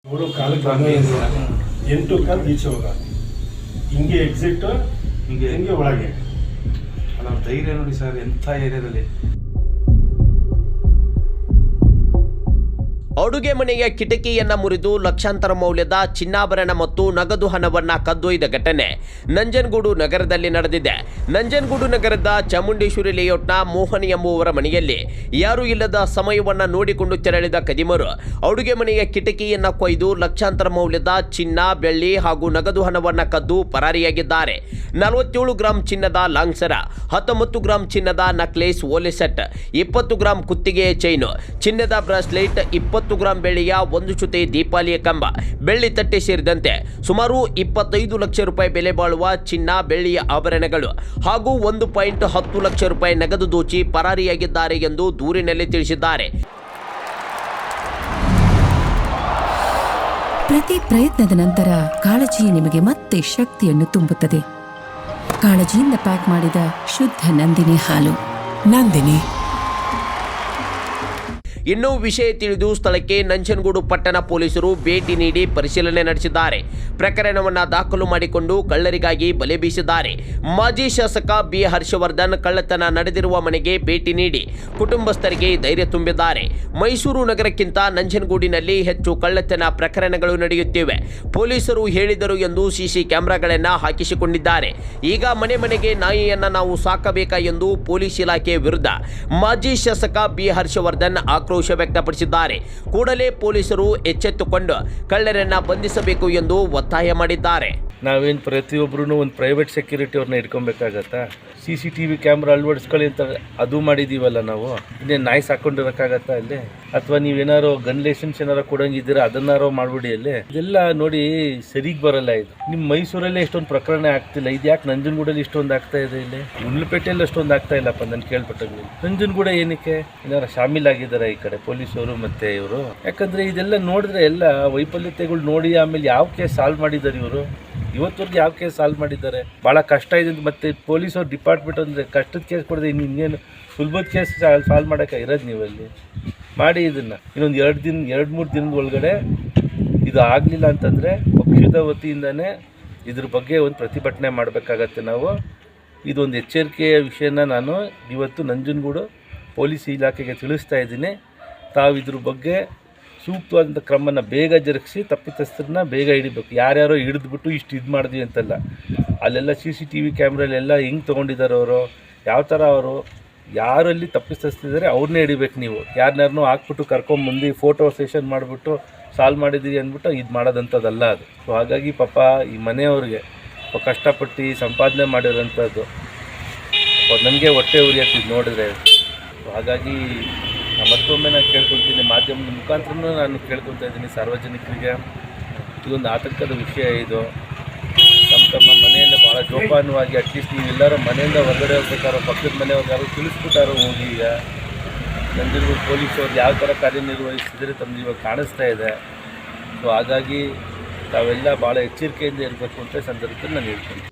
ಅವರು ಕಾಲಕ್ಕೆ ಅನ್ವಯಿಸಿಲ್ಲ 8 ಕಾಲು ಈಚೆ ಹೋಗ ಹಿಂಗೆ ಎಕ್ಸಿಟ್ ಹಿಂಗೆ ಒಳಗೆ ಅಲ್ಲ ಧೈರ್ಯ ನೋಡಿ ಸರ್, ಎಂಥ ಏರಿಯಾದಲ್ಲಿ. ಅಡುಗೆ ಮನೆಯ ಕಿಟಕಿಯನ್ನ ಮುರಿದು ಲಕ್ಷಾಂತರ ಮೌಲ್ಯದ ಚಿನ್ನಾಭರಣ ಮತ್ತು ನಗದು ಹಣವನ್ನ ಕದ್ದೊಯ್ದ ಘಟನೆ ನಂಜನಗೂಡು ನಗರದಲ್ಲಿ ನಡೆದಿದೆ. ನಂಜನಗೂಡು ನಗರದ ಚಾಮುಂಡೇಶ್ವರಿ ಲೇಔಟ್ನ ಮೋಹನ್ ಎಂಬುವರ ಮನೆಯಲ್ಲಿ ಯಾರೂ ಇಲ್ಲದ ಸಮಯವನ್ನ ನೋಡಿಕೊಂಡು ತೆರಳಿದ ಕದಿಮರು ಅಡುಗೆ ಮನೆಯ ಕಿಟಕಿಯನ್ನ ಕೊಯ್ದು ಲಕ್ಷಾಂತರ ಮೌಲ್ಯದ ಚಿನ್ನ, ಬೆಳ್ಳಿ ಹಾಗೂ ನಗದು ಹಣವನ್ನ ಕದ್ದು ಪರಾರಿಯಾಗಿದ್ದಾರೆ. 47 ಗ್ರಾಂ ಚಿನ್ನದ ಲಾಂಗ್ಸರ, 19 ಗ್ರಾಂ ಚಿನ್ನದ ನಕ್ಲೇಸ್ ಓಲೆ ಸೆಟ್, 20 ಗ್ರಾಂ ಕುತ್ತಿಗೆಯ ಚೈನು, ಚಿನ್ನದ ಬ್ರಾಸ್ಲೆಟ್, 20 ಗ್ರಾಂ ಬೆಳ್ಳಿಯ ಒಂದು ಜೊತೆ ದೀಪಾವಳಿಯ ಕಂಬ, ಬೆಳ್ಳಿ ತಟ್ಟೆ ಸೇರಿದಂತೆ ಸುಮಾರು 25 ಲಕ್ಷ ರೂಪಾಯಿ ಬೆಲೆ ಬಾಳುವ ಚಿನ್ನ, ಬೆಳ್ಳಿಯ ಆಭರಣಗಳು ಹಾಗೂ 1.10 ಲಕ್ಷ ರೂಪಾಯಿ ನಗದು ದೋಚಿ ಪರಾರಿಯಾಗಿದ್ದಾರೆ ಎಂದು ದೂರಿನಲ್ಲಿ ತಿಳಿಸಿದ್ದಾರೆ. ಪ್ರತಿ ಪ್ರಯತ್ನದ ನಂತರ ಕಾಳಜಿ ನಿಮಗೆ ಮತ್ತೆ ಶಕ್ತಿಯನ್ನು ತುಂಬುತ್ತದೆ. ಕಾಳಜಿಯಿಂದ ಪ್ಯಾಕ್ ಮಾಡಿದ ಶುದ್ಧ ನಂದಿನಿ ಹಾಲು. ನಂದಿನಿ. ಇನ್ನೂ ವಿಷಯ ತಿಳಿದು ಸ್ಥಳಕ್ಕೆ ನಂಜನಗೂಡು ಪಟ್ಟಣ ಪೊಲೀಸರು ಭೇಟಿ ನೀಡಿ ಪರಿಶೀಲನೆ ನಡೆಸಿದ್ದಾರೆ. ಪ್ರಕರಣವನ್ನು ದಾಖಲು ಮಾಡಿಕೊಂಡು ಕಳ್ಳರಿಗಾಗಿ ಬಲೆ ಬೀಸಿದ್ದಾರೆ. ಮಾಜಿ ಶಾಸಕ ಬಿ ಹರ್ಷವರ್ಧನ್ ಕಳ್ಳತನ ನಡೆದಿರುವ ಮನೆಗೆ ಭೇಟಿ ನೀಡಿ ಕುಟುಂಬಸ್ಥರಿಗೆ ಧೈರ್ಯ ತುಂಬಿದ್ದಾರೆ. ಮೈಸೂರು ನಗರಕ್ಕಿಂತ ನಂಜನಗೂಡಿನಲ್ಲಿ ಹೆಚ್ಚು ಕಳ್ಳತನ ಪ್ರಕರಣಗಳು ನಡೆಯುತ್ತಿವೆ. ಪೊಲೀಸರು ಹೇಳಿದರು ಎಂದು ಸಿಸಿ ಕ್ಯಾಮೆರಾಗಳನ್ನು ಹಾಕಿಸಿಕೊಂಡಿದ್ದಾರೆ. ಈಗ ಮನೆ ಮನೆಗೆ ನಾಯಿಯನ್ನ ನಾವು ಸಾಕಬೇಕಾ ಎಂದು ಪೊಲೀಸ್ ಇಲಾಖೆ ವಿರುದ್ಧ ಮಾಜಿ ಶಾಸಕ ಬಿ ಹರ್ಷವರ್ಧನ್ ಆಕ್ರೋಶ ವ್ಯಕ್ತಪಡಿಸಿದ್ದಾರೆ. ಕೂಡಲೇ ಪೊಲೀಸರು ಎಚ್ಚೆತ್ತುಕೊಂಡು ಕಳ್ಳರನ್ನ ಬಂಧಿಸಬೇಕು ಎಂದು ಒತ್ತಾಯ ಮಾಡಿದ್ದಾರೆ. ನಾವೇನು ಪ್ರತಿಯೊಬ್ಬರೂ ಒಂದು ಪ್ರೈವೇಟ್ ಸೆಕ್ಯೂರಿಟಿ ಅವ್ರನ್ನ ಇಟ್ಕೊಬೇಕಾಗತ್ತಾ? CCTV ಕ್ಯಾಮ್ರಾ ಅಳವಡಿಸ್ಕೊಳ್ಳಿ ಅಂತ ಅದು ಮಾಡಿದ್ದೀವಲ್ಲ ನಾವು. ಇನ್ನೇನು ನಾಯಿ ಸಾಕೊಂಡಿರೋಕ್ಕಾಗತ್ತಾ ಅಲ್ಲಿ? ಅಥವಾ ನೀವೇನಾರು ಗನ್ ಲೈಸೆನ್ಸ್ ಏನಾರು ಕೊಡಂಗಿದ್ದೀರಾ ಅದನ್ನಾರೋ ಮಾಡ್ಬಿಡಿ ಅಲ್ಲಿ. ಇದೆಲ್ಲ ನೋಡಿ ಸರಿಗೆ ಬರಲ್ಲ. ಇದು ನಿಮ್ಮ ಮೈಸೂರಲ್ಲೇ ಇಷ್ಟೊಂದು ಪ್ರಕರಣ ಆಗ್ತಿಲ್ಲ, ಇದು ಯಾಕೆ ನಂಜನಗೂಡಲ್ಲಿ ಇಷ್ಟೊಂದು ಆಗ್ತಾ ಇದೆ? ಇಲ್ಲಿ ಗುಂಡ್ಲುಪೇಟೆಯಲ್ಲಿ ಅಷ್ಟೊಂದು ಆಗ್ತಾ ಇಲ್ಲಪ್ಪ ನಾನು ಕೇಳ್ಪಟ್ಟಾಗಲಿ. ನಂಜನಗೂಡ ಏನಕ್ಕೆ ಏನಾರು ಶಾಮೀಲಾಗಿದ್ದಾರೆ ಈ ಕಡೆ ಪೊಲೀಸರು ಮತ್ತೆ ಇವರು? ಯಾಕಂದರೆ ಇದೆಲ್ಲ ನೋಡಿದ್ರೆ ಎಲ್ಲ ವೈಫಲ್ಯತೆಗಳು ನೋಡಿ ಆಮೇಲೆ ಯಾವ ಕೇಸ್ ಸಾಲ್ವ್ ಮಾಡಿದ್ದಾರೆ ಇವರು? ಇವತ್ತವರೆಗೆ ಯಾವ ಕೇಸ್ ಸಾಲ್ವ್ ಮಾಡಿದ್ದಾರೆ? ಭಾಳ ಕಷ್ಟ ಇದೆ. ಮತ್ತು ಪೊಲೀಸವ್ರ ಡಿಪಾರ್ಟ್ಮೆಂಟ್ ಅಂದರೆ ಕಷ್ಟದ ಕೇಸ್ ಕೊಡದೆ ಇನ್ನೇನು ಸುಲಭದ ಕೇಸ್ ಸಾಲ್ವ್ ಮಾಡೋಕ್ಕೆ ಇರೋದು ನೀವಲ್ಲಿ ಮಾಡಿ. ಇದನ್ನು ಇನ್ನೊಂದು 2-3 ದಿನದ ಒಳಗಡೆ ಇದು ಆಗಲಿಲ್ಲ ಅಂತಂದರೆ ಪಕ್ಷದ ವತಿಯಿಂದನೇ ಇದ್ರ ಬಗ್ಗೆ ಒಂದು ಪ್ರತಿಭಟನೆ ಮಾಡಬೇಕಾಗತ್ತೆ ನಾವು. ಇದೊಂದು ಎಚ್ಚರಿಕೆಯ ವಿಷಯನ ನಾನು ಇವತ್ತು ನಂಜನಗೂಡು ಪೊಲೀಸ್ ಇಲಾಖೆಗೆ ತಿಳಿಸ್ತಾ ಇದ್ದೀನಿ. ತಾವು ಇದ್ರ ಬಗ್ಗೆ ಸೂಕ್ತವಾದಂಥ ಕ್ರಮನ ಬೇಗ ಜರುಗಿಸಿ ತಪ್ಪಿತಸ್ಥರನ್ನ ಬೇಗ ಹಿಡಿಬೇಕು. ಯಾರ್ಯಾರೋ ಹಿಡಿದ್ಬಿಟ್ಟು ಇದು ಮಾಡಿದ್ವಿ ಅಂತಲ್ಲ. ಅಲ್ಲೆಲ್ಲ CCTV ಕ್ಯಾಮ್ರಲ್ಲೆಲ್ಲ ಹೆಂಗೆ ತೊಗೊಂಡಿದ್ದಾರೆ ಅವರು, ಯಾವ ಥರ ಅವರು ಯಾರಲ್ಲಿ ತಪ್ಪಿಸ್ತಿದ್ದಾರೆ ಅವ್ರನ್ನೇ ಹಿಡಿಬೇಕು ನೀವು. ಯಾರನ್ನಾರನ್ನೂ ಹಾಕ್ಬಿಟ್ಟು ಕರ್ಕೊಂಬಂದು ಫೋಟೋ ಸೆಷನ್ ಮಾಡಿಬಿಟ್ಟು ಸಾಲ್ವ್ ಮಾಡಿದ್ದೀವಿ ಅಂದ್ಬಿಟ್ಟು ಇದು ಮಾಡೋದಂಥದ್ದಲ್ಲ ಅದು. ಸೊ ಹಾಗಾಗಿ ಪಾಪ ಈ ಮನೆಯವ್ರಿಗೆ ಕಷ್ಟಪಟ್ಟು ಸಂಪಾದನೆ ಮಾಡಿರೋಂಥದ್ದು ನನಗೆ ಹೊಟ್ಟೆ ಉರಿಯತ್ತಿದ್ದು ನೋಡಿದ್ರೆ. ಹಾಗಾಗಿ ಮತ್ತೊಮ್ಮೆ ನಾನು ಕೇಳ್ಕೊಳ್ತೀನಿ, ಮಾಧ್ಯಮದ ಮುಖಾಂತರನೂ ನಾನು ಕೇಳ್ಕೊಳ್ತಾ ಇದ್ದೀನಿ ಸಾರ್ವಜನಿಕರಿಗೆ, ಇದೊಂದು ಆತಂಕದ ವಿಷಯ. ಇದು ತಮ್ಮ ಮನೆಯಿಂದ ಭಾಳ ಜೋಪಾನವಾಗಿ ಅಟ್ಲೀಸ್ಟ್ ನೀವು ಎಲ್ಲರೂ ಮನೆಯಿಂದ ಹೊರಗಡೆ ಹೋಗ್ಬೇಕಾರೋ ಪಕ್ಕದ ಮನೆಯವ್ರಿಗೆ ಯಾರು ತಿಳಿಸ್ಬಿಟ್ಟಾರೋ ಹೋಗಿ. ಈಗ ನಂಜನಗೂಡು ಪೊಲೀಸವ್ರು ಯಾವ ಥರ ಕಾರ್ಯನಿರ್ವಹಿಸಿದರೆ ತಮ್ಮದು ಇವಾಗ ಕಾಣಿಸ್ತಾ ಇದೆ. ಸೊ ಹಾಗಾಗಿ ತಾವೆಲ್ಲ ಭಾಳ ಎಚ್ಚರಿಕೆಯಿಂದ ಇರಬೇಕು ಅಂತ ಸಂದರ್ಭದಲ್ಲಿ ನಾನು ಹೇಳ್ತೀನಿ.